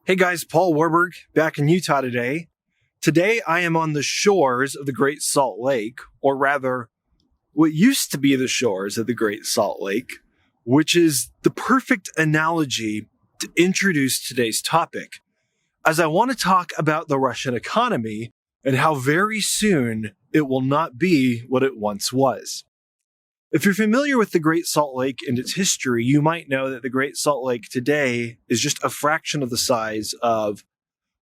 Hey guys, Paul Warburg back in Utah today. Today I am on the shores of the Great Salt Lake, or rather, what used to be the shores of the Great Salt Lake, which is the perfect analogy to introduce today's topic, as I want to talk about the Russian economy and how very soon it will not be what it once was. If you're familiar with the Great Salt Lake and its history, you might know that the Great Salt Lake today is just a fraction of the size of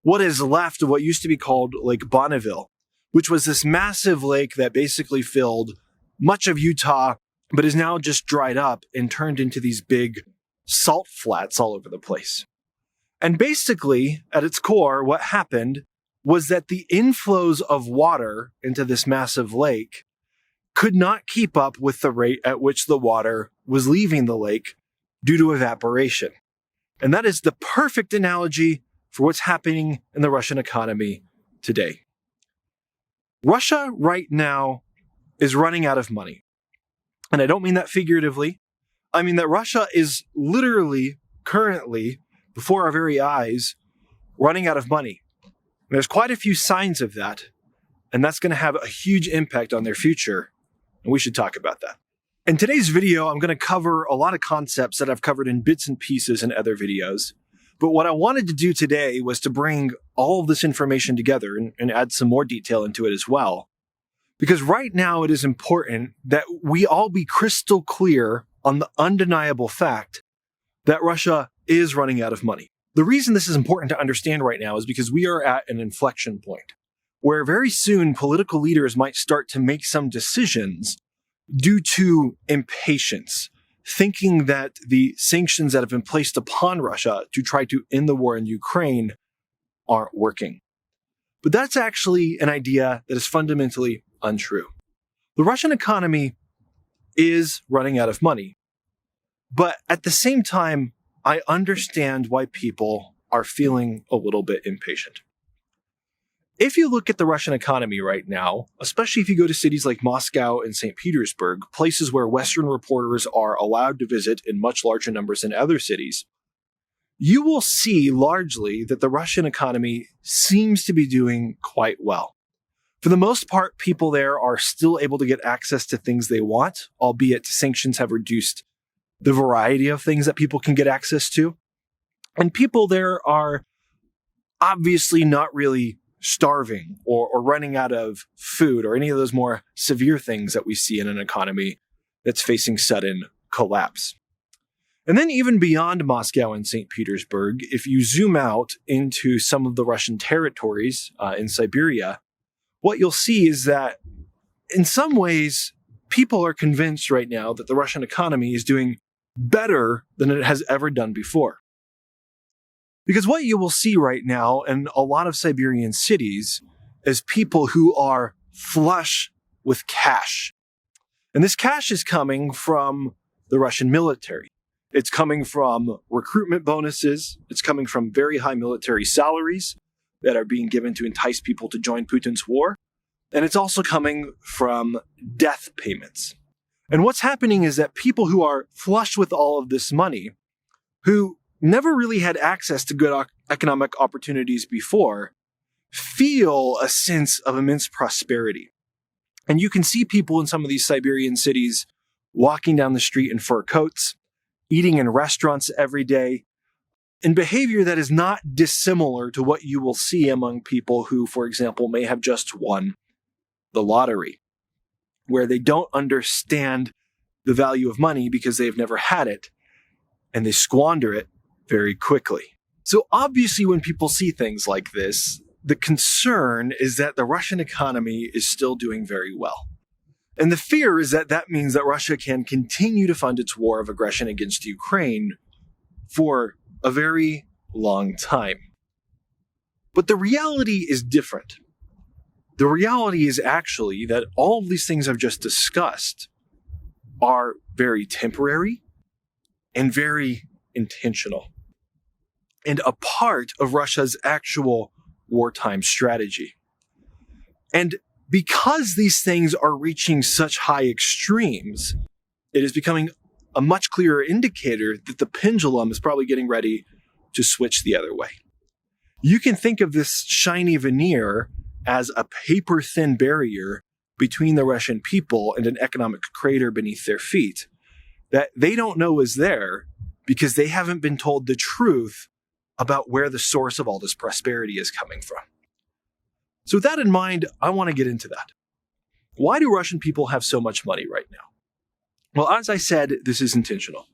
what is left of what used to be called Lake Bonneville, which was this massive lake that basically filled much of Utah, but is now just dried up and turned into these big salt flats all over the place. And basically, at its core, what happened was that the inflows of water into this massive lake could not keep up with the rate at which the water was leaving the lake due to evaporation. And that is the perfect analogy for what's happening in the Russian economy today. Russia right now is running out of money. And I don't mean that figuratively. I mean that Russia is literally, currently, before our very eyes, running out of money. And there's quite a few signs of that, and that's going to have a huge impact on their future. And we should talk about that. In today's video, I'm going to cover a lot of concepts that I've covered in bits and pieces in other videos. But what I wanted to do today was to bring all of this information together and add some more detail into it as well. Because right now it is important that we all be crystal clear on the undeniable fact that Russia is running out of money. The reason this is important to understand right now is because we are at an inflection point where very soon political leaders might start to make some decisions due to impatience, thinking that the sanctions that have been placed upon Russia to try to end the war in Ukraine aren't working. But that's actually an idea that is fundamentally untrue. The Russian economy is running out of money. But at the same time, I understand why people are feeling a little bit impatient. If you look at the Russian economy right now, especially if you go to cities like Moscow and St. Petersburg, places where Western reporters are allowed to visit in much larger numbers than other cities, you will see largely that the Russian economy seems to be doing quite well. For the most part, people there are still able to get access to things they want, albeit sanctions have reduced the variety of things that people can get access to. And people there are obviously not really starving or running out of food or any of those more severe things that we see in an economy that's facing sudden collapse. And then even beyond Moscow and St. Petersburg, if you zoom out into some of the Russian territories in Siberia, what you'll see is that in some ways, people are convinced right now that the Russian economy is doing better than it has ever done before. Because what you will see right now in a lot of Siberian cities is people who are flush with cash. And this cash is coming from the Russian military. It's coming from recruitment bonuses. It's coming from very high military salaries that are being given to entice people to join Putin's war. And it's also coming from death payments. And what's happening is that people who are flush with all of this money, who never really had access to good economic opportunities before, feel a sense of immense prosperity. And you can see people in some of these Siberian cities walking down the street in fur coats, eating in restaurants every day, in behavior that is not dissimilar to what you will see among people who, for example, may have just won the lottery, where they don't understand the value of money because they've never had it, and they squander it very quickly. So obviously when people see things like this, the concern is that the Russian economy is still doing very well. And the fear is that that means that Russia can continue to fund its war of aggression against Ukraine for a very long time. But the reality is different. The reality is actually that all of these things I've just discussed are very temporary and very intentional, and a part of Russia's actual wartime strategy. And because these things are reaching such high extremes, it is becoming a much clearer indicator that the pendulum is probably getting ready to switch the other way. You can think of this shiny veneer as a paper-thin barrier between the Russian people and an economic crater beneath their feet that they don't know is there because they haven't been told the truth about where the source of all this prosperity is coming from. So with that in mind, I want to get into that. Why do Russian people have so much money right now? Well, as I said, this is intentional.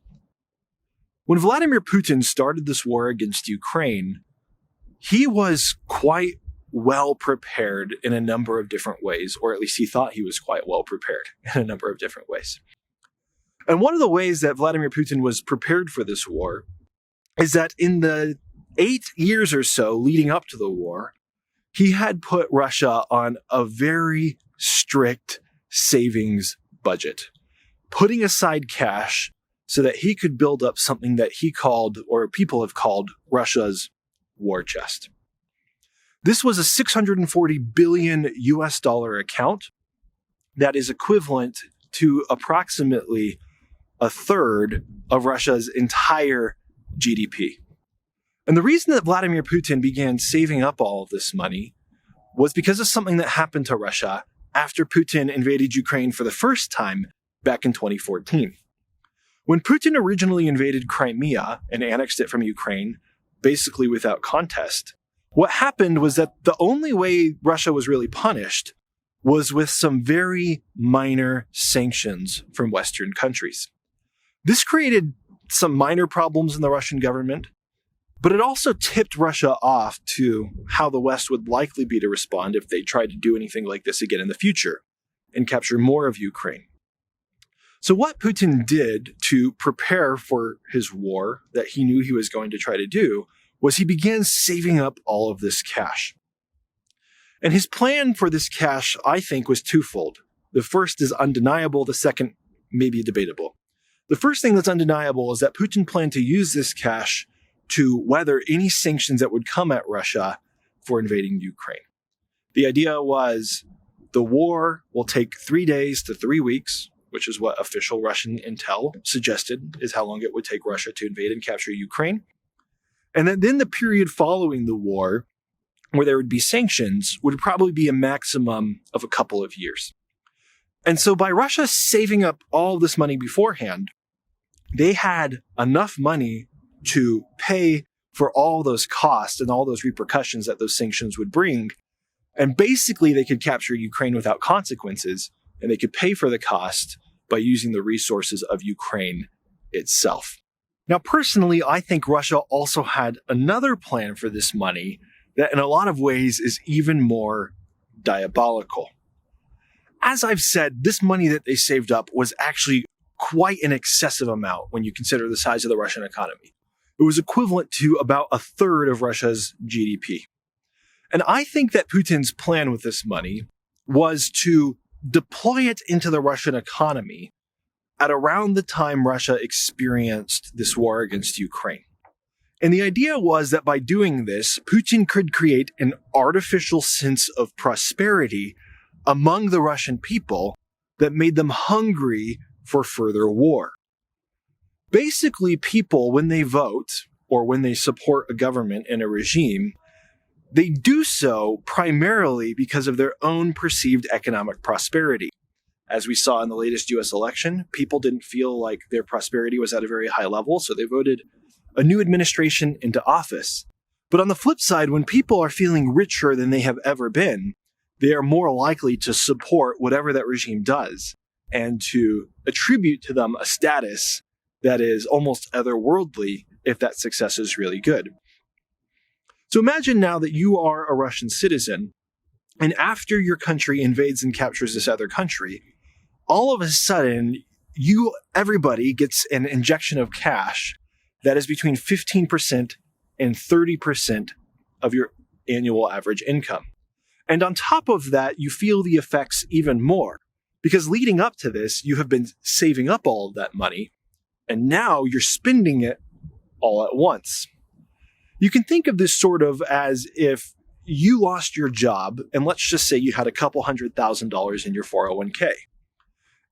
When Vladimir Putin started this war against Ukraine, he was quite well prepared in a number of different ways, or at least he thought he was quite well prepared in a number of different ways. And one of the ways that Vladimir Putin was prepared for this war is that in the 8 years or so leading up to the war, he had put Russia on a very strict savings budget, putting aside cash so that he could build up something that he called, or people have called, Russia's war chest. This was a $640 billion account that is equivalent to approximately a third of Russia's entire GDP. And the reason that Vladimir Putin began saving up all of this money was because of something that happened to Russia after Putin invaded Ukraine for the first time back in 2014. When Putin originally invaded Crimea and annexed it from Ukraine, basically without contest, what happened was that the only way Russia was really punished was with some very minor sanctions from Western countries. This created some minor problems in the Russian government, but it also tipped Russia off to how the West would likely be to respond if they tried to do anything like this again in the future and capture more of Ukraine. So what Putin did to prepare for his war that he knew he was going to try to do was he began saving up all of this cash. And his plan for this cash, I think, was twofold. The first is undeniable, the second may be debatable. The first thing that's undeniable is that Putin planned to use this cash to weather any sanctions that would come at Russia for invading Ukraine. The idea was the war will take 3 days to 3 weeks, which is what official Russian intel suggested is how long it would take Russia to invade and capture Ukraine. And then the period following the war, where there would be sanctions, would probably be a maximum of a couple of years. And so by Russia saving up all this money beforehand, they had enough money to pay for all those costs and all those repercussions that those sanctions would bring. And basically, they could capture Ukraine without consequences, and they could pay for the cost by using the resources of Ukraine itself. Now, personally, I think Russia also had another plan for this money that in a lot of ways is even more diabolical. As I've said, this money that they saved up was actually quite an excessive amount when you consider the size of the Russian economy. It was equivalent to about a third of Russia's GDP. And I think that Putin's plan with this money was to deploy it into the Russian economy at around the time Russia experienced this war against Ukraine. And the idea was that by doing this, Putin could create an artificial sense of prosperity among the Russian people that made them hungry for further war. Basically, people, when they vote or when they support a government and a regime, they do so primarily because of their own perceived economic prosperity. As we saw in the latest US election, people didn't feel like their prosperity was at a very high level, so they voted a new administration into office. But on the flip side, when people are feeling richer than they have ever been, they are more likely to support whatever that regime does and to attribute to them a status that is almost otherworldly if that success is really good. So imagine now that you are a Russian citizen, and after your country invades and captures this other country, all of a sudden, everybody gets an injection of cash that is between 15% and 30% of your annual average income. And on top of that, you feel the effects even more, because leading up to this, you have been saving up all of that money, and now you're spending it all at once. You can think of this sort of as if you lost your job, and let's just say you had a couple $100,000 in your 401k,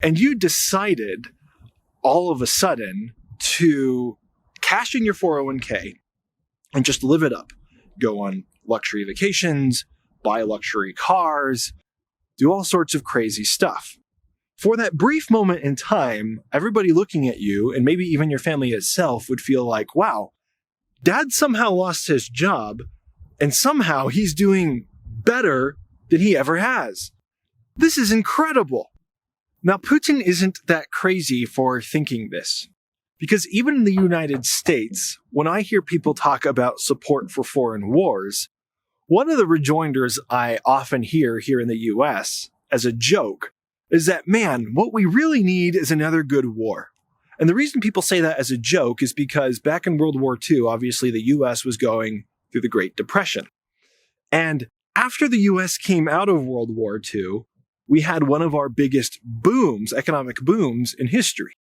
and you decided all of a sudden to cash in your 401k and just live it up. go on luxury vacations, buy luxury cars, do all sorts of crazy stuff. For that brief moment in time, everybody looking at you, and maybe even your family itself, would feel like, wow, Dad somehow lost his job, and somehow he's doing better than he ever has. This is incredible. Now, Putin isn't that crazy for thinking this, because even in the United States, when I hear people talk about support for foreign wars, one of the rejoinders I often hear here in the US as a joke is that, man, what we really need is another good war. And the reason people say that as a joke is because back in World War II, obviously the US was going through the Great Depression. And after the US came out of World War II, we had one of our biggest booms, economic booms in history.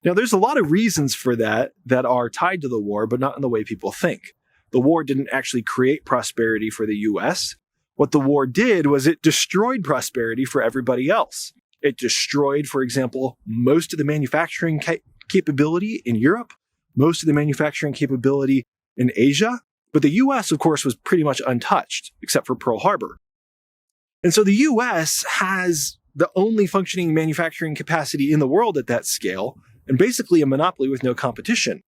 Now, there's a lot of reasons for that are tied to the war, but not in the way people think. The war didn't actually create prosperity for the US. What the war did was it destroyed prosperity for everybody else. It destroyed, for example, most of the manufacturing capability in Europe, most of the manufacturing capability in Asia. But the US, of course, was pretty much untouched, except for Pearl Harbor. And so the US has the only functioning manufacturing capacity in the world at that scale, and basically a monopoly with no competition.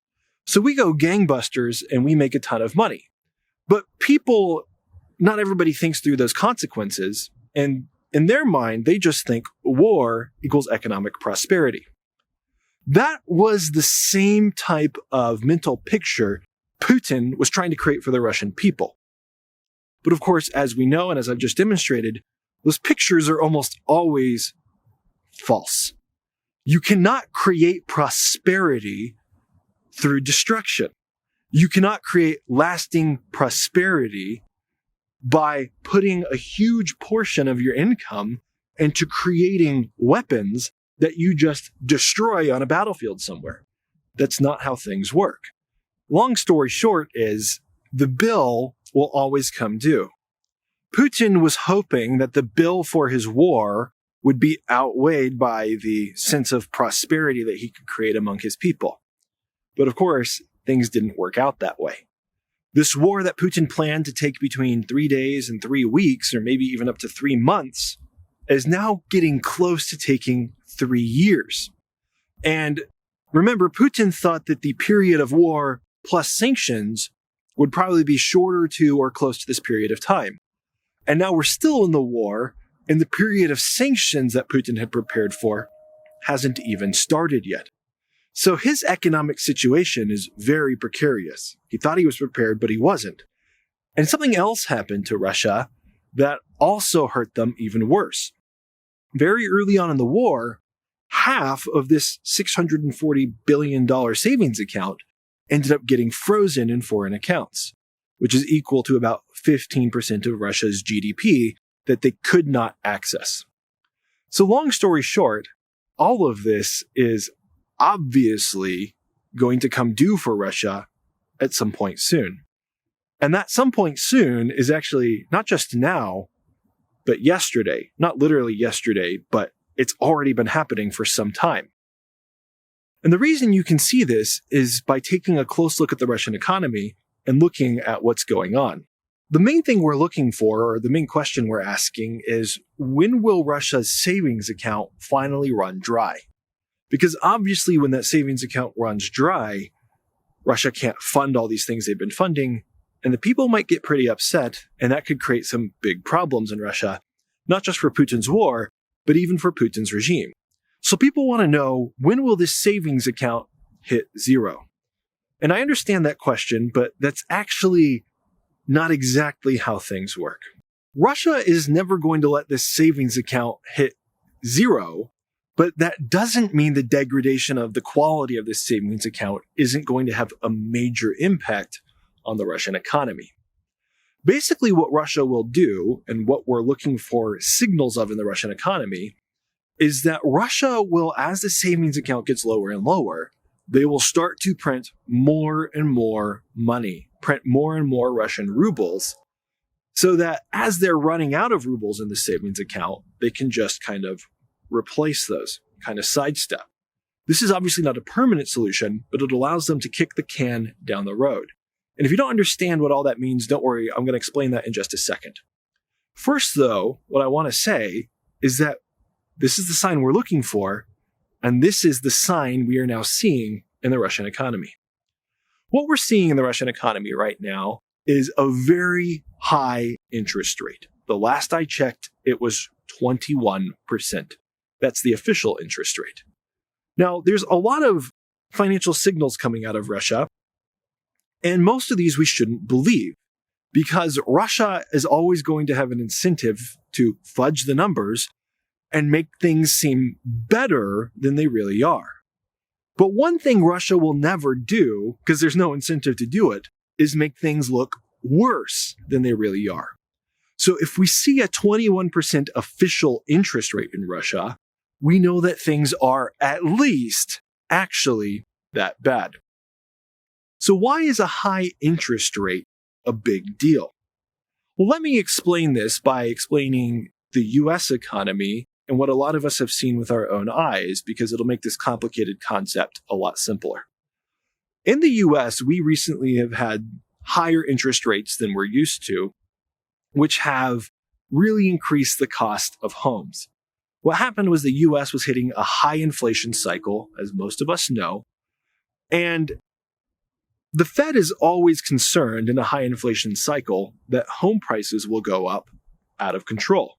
So we go gangbusters and we make a ton of money. But not everybody thinks through those consequences. And in their mind, they just think war equals economic prosperity. That was the same type of mental picture Putin was trying to create for the Russian people. But of course, as we know, and as I've just demonstrated, those pictures are almost always false. You cannot create prosperity through destruction. You cannot create lasting prosperity by putting a huge portion of your income into creating weapons that you just destroy on a battlefield somewhere. That's not how things work. Long story short is the bill will always come due. Putin was hoping that the bill for his war would be outweighed by the sense of prosperity that he could create among his people. But of course, things didn't work out that way. This war that Putin planned to take between 3 days and 3 weeks, or maybe even up to 3 months, is now getting close to taking 3 years. And remember, Putin thought that the period of war plus sanctions would probably be shorter to or close to this period of time. And now we're still in the war, and the period of sanctions that Putin had prepared for hasn't even started yet. So his economic situation is very precarious. He thought he was prepared, but he wasn't. And something else happened to Russia that also hurt them even worse. Very early on in the war, half of this $640 billion savings account ended up getting frozen in foreign accounts, which is equal to about 15% of Russia's GDP that they could not access. So long story short, all of this is obviously going to come due for Russia at some point soon. And that some point soon is actually not just now, but yesterday. Not literally yesterday, but it's already been happening for some time. And the reason you can see this is by taking a close look at the Russian economy and looking at what's going on. The main thing we're looking for, or the main question we're asking, is when will Russia's savings account finally run dry? Because obviously when that savings account runs dry, Russia can't fund all these things they've been funding, and the people might get pretty upset, and that could create some big problems in Russia, not just for Putin's war, but even for Putin's regime. So people want to know, when will this savings account hit zero? And I understand that question, but that's actually not exactly how things work. Russia is never going to let this savings account hit zero, but that doesn't mean the degradation of the quality of this savings account isn't going to have a major impact on the Russian economy. Basically, what Russia will do, and what we're looking for signals of in the Russian economy, is that Russia will, as the savings account gets lower and lower, they will start to print more and more money, print more and more Russian rubles, so that as they're running out of rubles in the savings account, they can just kind of replace those, kind of sidestep. This is obviously not a permanent solution, but it allows them to kick the can down the road. And if you don't understand what all that means, don't worry, I'm going to explain that in just a second. First, though, what I want to say is that this is the sign we're looking for, and this is the sign we are now seeing in the Russian economy. What we're seeing in the Russian economy right now is a very high interest rate. The last I checked, it was 21%. That's the official interest rate. Now, there's a lot of financial signals coming out of Russia, and most of these we shouldn't believe, because Russia is always going to have an incentive to fudge the numbers and make things seem better than they really are. But one thing Russia will never do, because there's no incentive to do it, is make things look worse than they really are. So if we see a 21% official interest rate in Russia, we know that things are at least actually that bad. So why is a high interest rate a big deal? Well, let me explain this by explaining the US economy and what a lot of us have seen with our own eyes, because it'll make this complicated concept a lot simpler. In the US, we recently have had higher interest rates than we're used to, which have really increased the cost of homes. What happened was the US was hitting a high inflation cycle, as most of us know, and the Fed is always concerned in a high inflation cycle that home prices will go up out of control.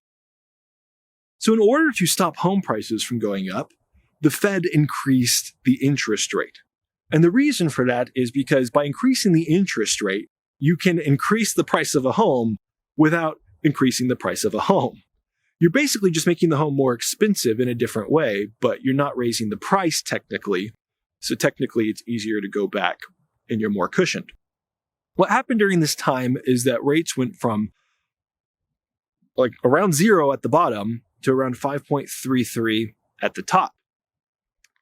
So in order to stop home prices from going up, the Fed increased the interest rate. And the reason for that is because by increasing the interest rate, you can increase the price of a home without increasing the price of a home. You're basically just making the home more expensive in a different way, but you're not raising the price technically. So technically, it's easier to go back and you're more cushioned. What happened during this time is that rates went from like around 0 at the bottom to around 5.33 at the top.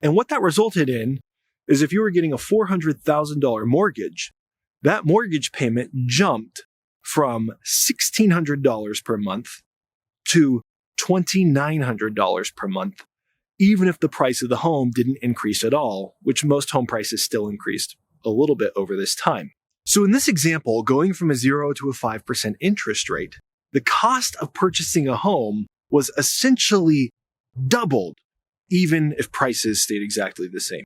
And what that resulted in is if you were getting a $400,000 mortgage, that mortgage payment jumped from $1,600 per month to $2,900 per month, even if the price of the home didn't increase at all, which most home prices still increased a little bit over this time. So in this example, going from a 0 to a 5% interest rate, the cost of purchasing a home was essentially doubled, even if prices stayed exactly the same.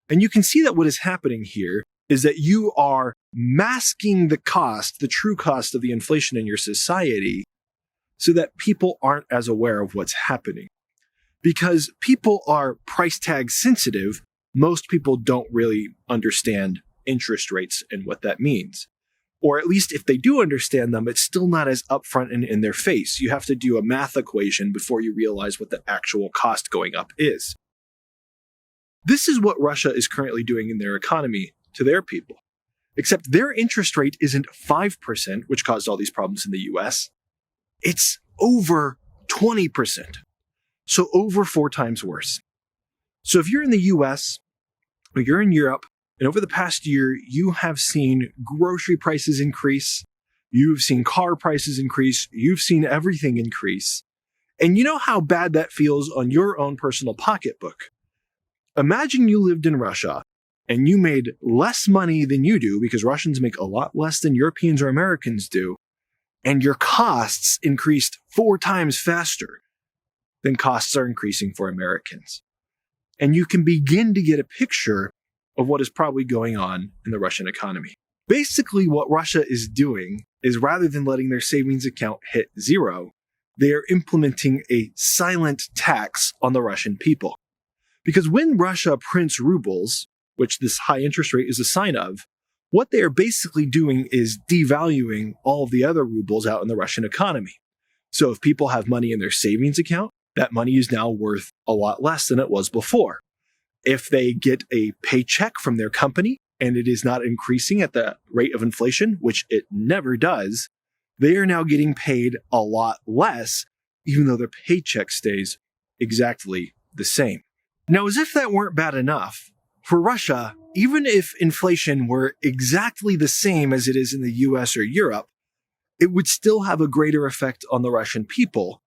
And you can see that what is happening here is that you are masking the cost, the true cost of the inflation in your society, so that people aren't as aware of what's happening. Because people are price tag sensitive, most people don't really understand interest rates and what that means. Or at least if they do understand them, it's still not as upfront and in their face. You have to do a math equation before you realize what the actual cost going up is. This is what Russia is currently doing in their economy to their people. Except their interest rate isn't 5%, which caused all these problems in the US. It's over 20%. So over 4 times worse. So if you're in the US or you're in Europe, and over the past year, you have seen grocery prices increase, you've seen car prices increase, you've seen everything increase. And you know how bad that feels on your own personal pocketbook. Imagine you lived in Russia and you made less money than you do, because Russians make a lot less than Europeans or Americans do, and your costs increased 4 times faster than costs are increasing for Americans. And you can begin to get a picture of what is probably going on in the Russian economy. Basically, what Russia is doing is, rather than letting their savings account hit 0, they are implementing a silent tax on the Russian people. Because when Russia prints rubles, which this high interest rate is a sign of, what they are basically doing is devaluing all of the other rubles out in the Russian economy. So if people have money in their savings account, that money is now worth a lot less than it was before. If they get a paycheck from their company and it is not increasing at the rate of inflation, which it never does, they are now getting paid a lot less, even though their paycheck stays exactly the same. Now, as if that weren't bad enough, for Russia, even if inflation were exactly the same as it is in the US or Europe, it would still have a greater effect on the Russian people.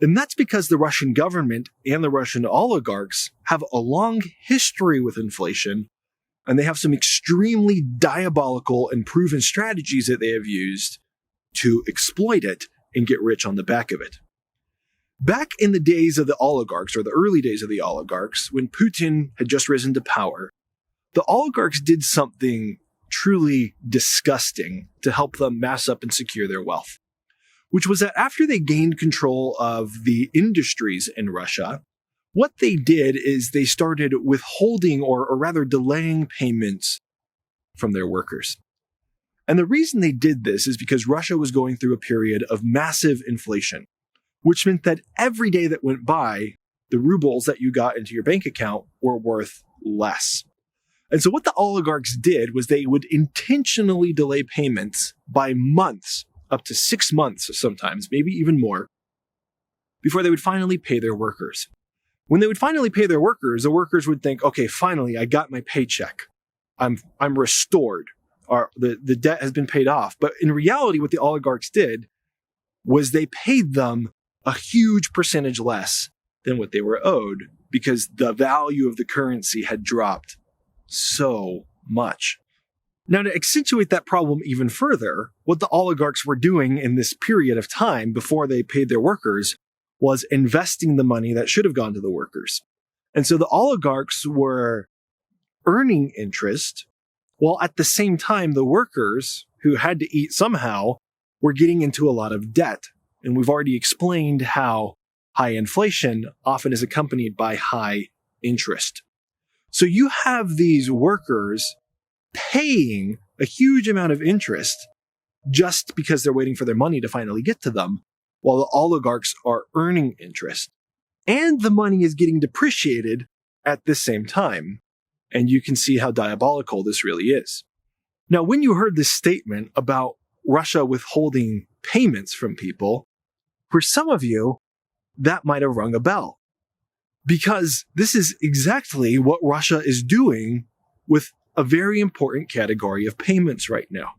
And that's because the Russian government and the Russian oligarchs have a long history with inflation, And they have some extremely diabolical and proven strategies that they have used to exploit it and get rich on the back of it. Back in the days of the oligarchs, or the early days of the oligarchs, when Putin had just risen to power, the oligarchs did something truly disgusting to help them mass up and secure their wealth, which was that after they gained control of the industries in Russia, what they did is they started withholding or rather delaying payments from their workers. And the reason they did this is because Russia was going through a period of massive inflation, which meant that every day that went by, the rubles that you got into your bank account were worth less. And so what the oligarchs did was they would intentionally delay payments by months, up to 6 months sometimes, maybe even more, before they would finally pay their workers. When they would finally pay their workers, the workers would think, okay, finally, I got my paycheck. I'm restored. The debt has been paid off. But in reality, what the oligarchs did was they paid them a huge percentage less than what they were owed because the value of the currency had dropped so much. Now, to accentuate that problem even further, what the oligarchs were doing in this period of time before they paid their workers was investing the money that should have gone to the workers. And so the oligarchs were earning interest, while at the same time, the workers who had to eat somehow were getting into a lot of debt. And we've already explained how high inflation often is accompanied by high interest. So you have these workers paying a huge amount of interest just because they're waiting for their money to finally get to them, while the oligarchs are earning interest. And the money is getting depreciated at the same time. And you can see how diabolical this really is. Now, when you heard this statement about Russia withholding payments from people, for some of you, that might have rung a bell. Because this is exactly what Russia is doing with a very important category of payments right now.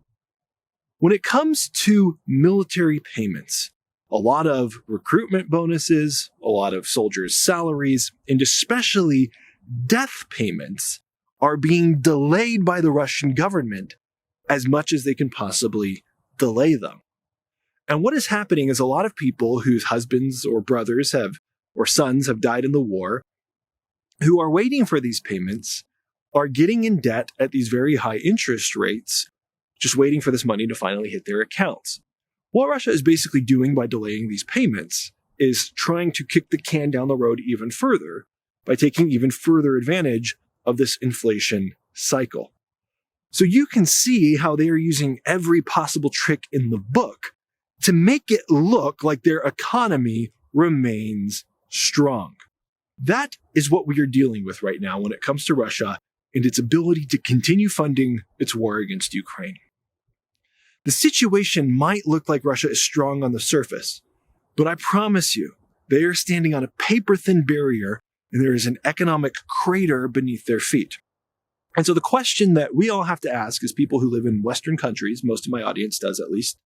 When it comes to military payments, a lot of recruitment bonuses, a lot of soldiers' salaries, and especially death payments are being delayed by the Russian government as much as they can possibly delay them. And what is happening is a lot of people whose husbands or brothers or sons have died in the war, who are waiting for these payments, are getting in debt at these very high interest rates, just waiting for this money to finally hit their accounts. What Russia is basically doing by delaying these payments is trying to kick the can down the road even further by taking even further advantage of this inflation cycle. So you can see how they are using every possible trick in the book to make it look like their economy remains strong. That is what we are dealing with right now when it comes to Russia and its ability to continue funding its war against Ukraine. The situation might look like Russia is strong on the surface, but I promise you, they are standing on a paper-thin barrier and there is an economic crater beneath their feet. And so the question that we all have to ask as people who live in Western countries, most of my audience does at least,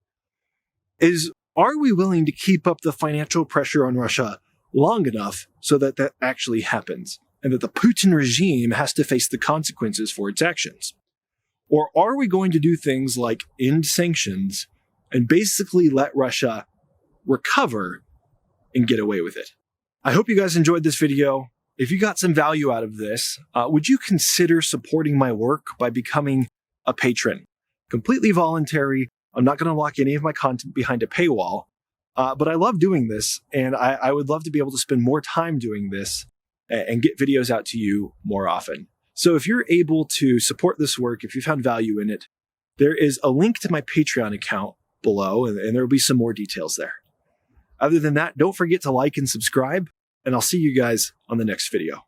is are we willing to keep up the financial pressure on Russia long enough so that that actually happens and that the Putin regime has to face the consequences for its actions? Or are we going to do things like end sanctions and basically let Russia recover and get away with it? I hope you guys enjoyed this video. If you got some value out of this, would you consider supporting my work by becoming a patron? Completely voluntary. I'm not going to lock any of my content behind a paywall, but I love doing this, and I would love to be able to spend more time doing this and get videos out to you more often. So if you're able to support this work, if you found value in it, there is a link to my Patreon account below, and there will be some more details there. Other than that, don't forget to like and subscribe, and I'll see you guys on the next video.